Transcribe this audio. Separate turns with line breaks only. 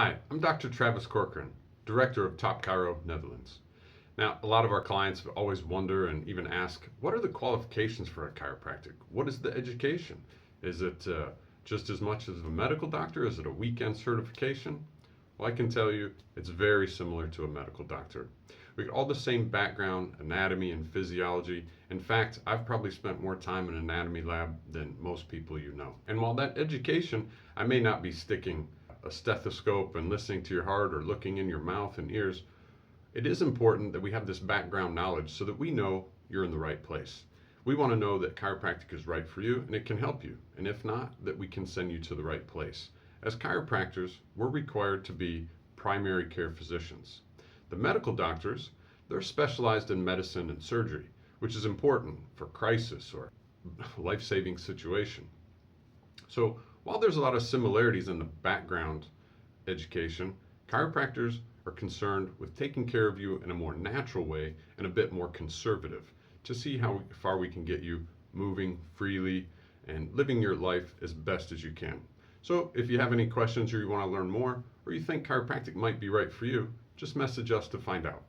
Hi, I'm Dr. Travis Corcoran, Director of Top Chiro Netherlands. Now, a lot of our clients always wonder and even ask, what are the qualifications for a chiropractic? What is the education? Is it just as much as a medical doctor? Is it a weekend certification? Well, I can tell you it's very similar to a medical doctor. We get all the same background, anatomy, and physiology. In fact, I've probably spent more time in an anatomy lab than most people you know. And while that education, I may not be sticking a stethoscope and listening to your heart or looking in your mouth and ears, it is important that we have this background knowledge so that we know you're in the right place. We want to know that chiropractic is right for you and it can help you. And if not, that we can send you to the right place. As chiropractors, we're required to be primary care physicians. The medical doctors, they're specialized in medicine and surgery, which is important for crisis or life-saving situation. So while there's a lot of similarities in the background education, chiropractors are concerned with taking care of you in a more natural way and a bit more conservative to see how far we can get you moving freely and living your life as best as you can. So if you have any questions or you want to learn more or you think chiropractic might be right for you, just message us to find out.